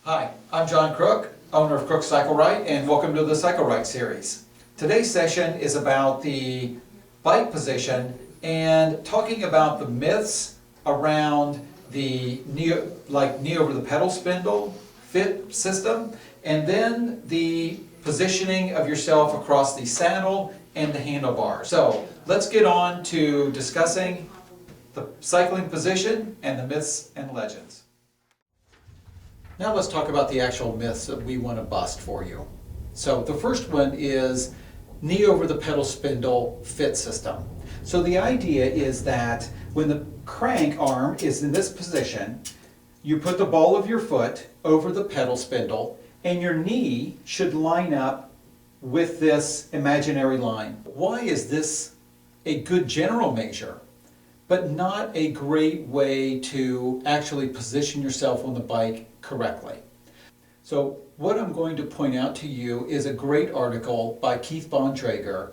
Hi, I'm John Crook, owner of Crook Cycle Right, and welcome to the Cycle Right series. Today's session is about the bike position and talking about the myths around the knee over the pedal spindle fit system, and then the positioning of yourself across the saddle and the handlebars. So let's get on to discussing the cycling position and the myths and legends. Now let's talk about the actual myths that we want to bust for you. So the first one is knee over the pedal spindle fit system. So the idea is that when the crank arm is in this position, you put the ball of your foot over the pedal spindle and your knee should line up with this imaginary line. Why is this a good general measure, but not a great way to actually position yourself on the bike correctly? So what I'm going to point out to you is a great article by Keith Bontrager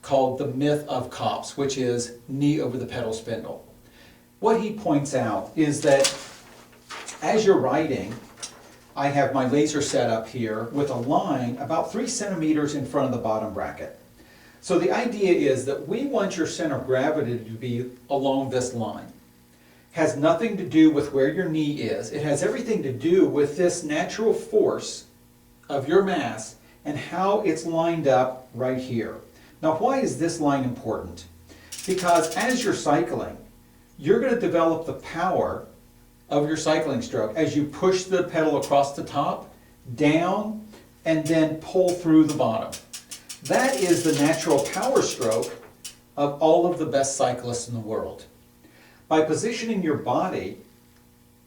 called The Myth of KOPS, which is knee over the pedal spindle. What he points out is that as you're riding, I have my laser set up here with a line about 3 centimeters in front of the bottom bracket. So the idea is that we want your center of gravity to be along this line. Has nothing to do with where your knee is. It has everything to do with this natural force of your mass and how it's lined up right here. Now, why is this line important? Because as you're cycling, you're going to develop the power of your cycling stroke as you push the pedal across the top, down, and then pull through the bottom. That is the natural power stroke of all of the best cyclists in the world. By positioning your body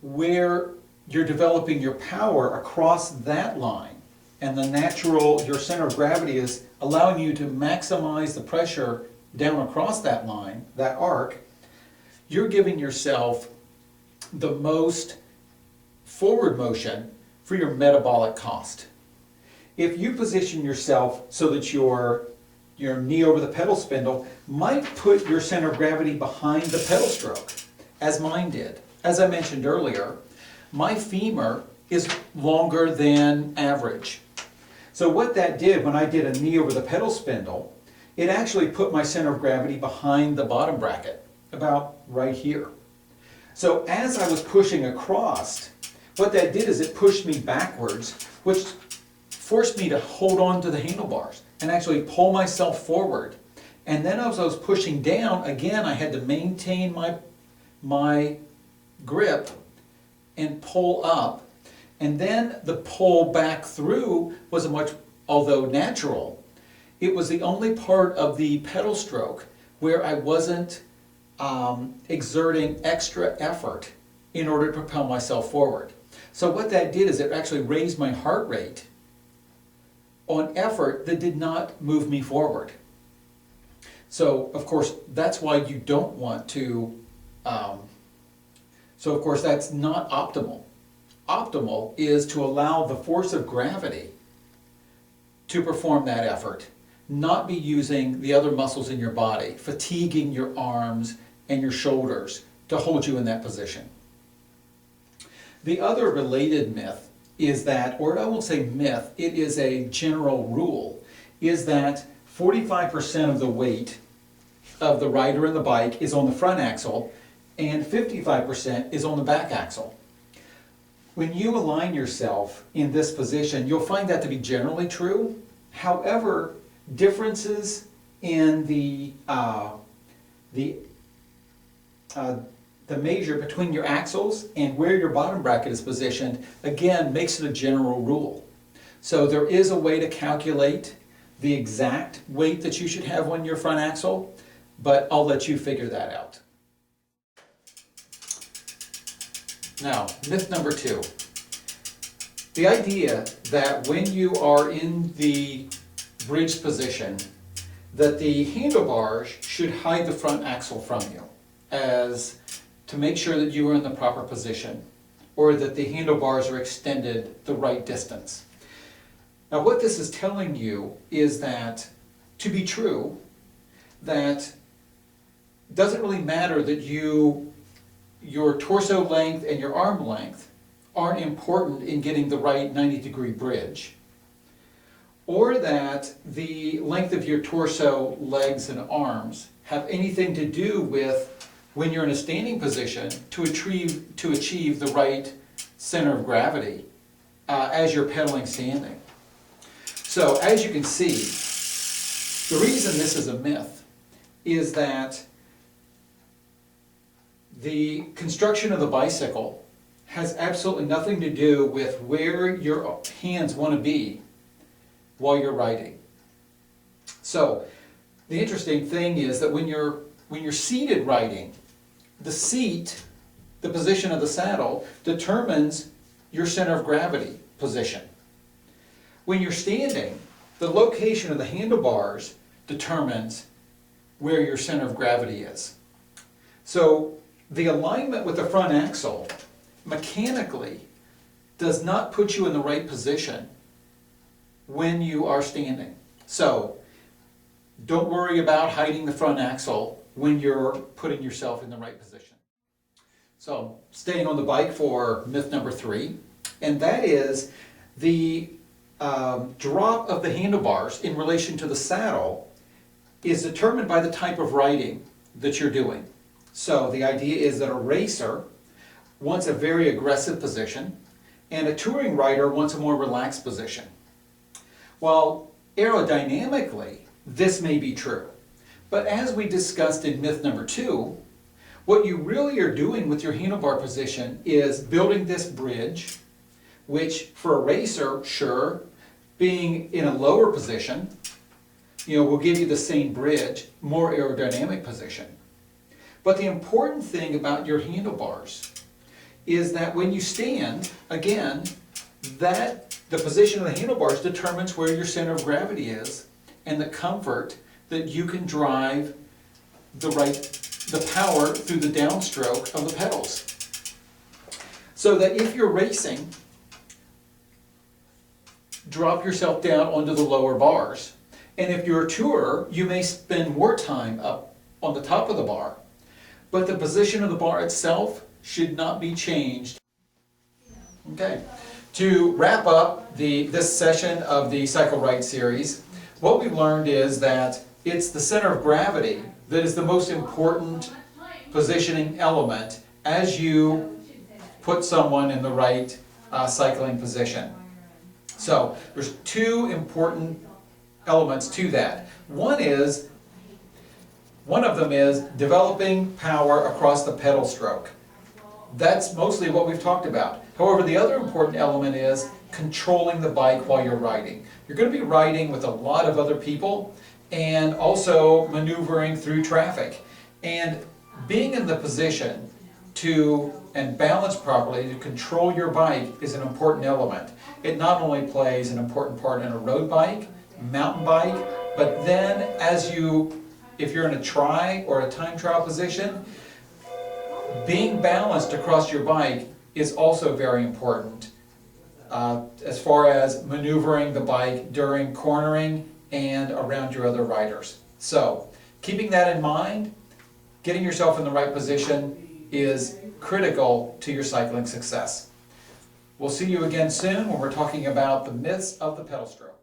where you're developing your power across that line, and your center of gravity is allowing you to maximize the pressure down across that line, that arc, you're giving yourself the most forward motion for your metabolic cost. If you position yourself so that your knee over the pedal spindle might put your center of gravity behind the pedal stroke, as mine did. As I mentioned earlier, my femur is longer than average. So what that did when I did a knee over the pedal spindle, it actually put my center of gravity behind the bottom bracket, about right here. So as I was pushing across, what that did is it pushed me backwards, which forced me to hold on to the handlebars and actually pull myself forward. And then as I was pushing down, again, I had to maintain my grip and pull up. And then the pull back through was although natural, it was the only part of the pedal stroke where I wasn't exerting extra effort in order to propel myself forward. So what that did is it actually raised my heart rate on effort that did not move me forward. So of course that's why you don't want to, so of course that's not optimal. Optimal is to allow the force of gravity to perform that effort, not be using the other muscles in your body, fatiguing your arms and your shoulders to hold you in that position. The other related myth is that, or I won't say myth, it is a general rule, is that 45% of the weight of the rider and the bike is on the front axle and 55% is on the back axle. When you align yourself in this position, you'll find that to be generally true. However, differences in the measure between your axles and where your bottom bracket is positioned, again, makes it a general rule. So there is a way to calculate the exact weight that you should have on your front axle, but I'll let you figure that out. Now, myth number 2. The idea that when you are in the bridge position, that the handlebars should hide the front axle from you, as to make sure that you are in the proper position, or that the handlebars are extended the right distance. Now what this is telling you is that, to be true, that it doesn't really matter that your torso length and your arm length aren't important in getting the right 90-degree bridge, or that the length of your torso, legs, and arms have anything to do with when you're in a standing position to achieve the right center of gravity as you're pedaling standing. So as you can see, the reason this is a myth is that the construction of the bicycle has absolutely nothing to do with where your hands want to be while you're riding. So the interesting thing is that when you're seated riding, the seat, the position of the saddle, determines your center of gravity position. When you're standing, the location of the handlebars determines where your center of gravity is. So the alignment with the front axle mechanically does not put you in the right position when you are standing. So don't worry about hiding the front axle when you're putting yourself in the right position. So staying on the bike for myth number 3, and that is the drop of the handlebars in relation to the saddle is determined by the type of riding that you're doing. So the idea is that a racer wants a very aggressive position and a touring rider wants a more relaxed position. Well, aerodynamically, this may be true. But as we discussed in myth number 2, what you really are doing with your handlebar position is building this bridge, which for a racer, sure, being in a lower position, will give you the same bridge, more aerodynamic position. But the important thing about your handlebars is that when you stand, again, that the position of the handlebars determines where your center of gravity is and the comfort that you can drive the power through the downstroke of the pedals. So that if you're racing, drop yourself down onto the lower bars. And if you're a tourer, you may spend more time up on the top of the bar. But the position of the bar itself should not be changed. Okay. To wrap up this session of the Cycle Right series, what we've learned is that it's the center of gravity that is the most important positioning element as you put someone in the right cycling position. So there's 2 important elements to that. One of them is developing power across the pedal stroke. That's mostly what we've talked about. However, the other important element is controlling the bike while you're riding. You're going to be riding with a lot of other people and also maneuvering through traffic. And being in the position and balanced properly to control your bike is an important element. It not only plays an important part in a road bike, mountain bike, but then if you're in a tri or a time trial position, being balanced across your bike is also very important as far as maneuvering the bike during cornering and around your other riders. So keeping that in mind, getting yourself in the right position is critical to your cycling success. We'll see you again soon when we're talking about the myths of the pedal stroke.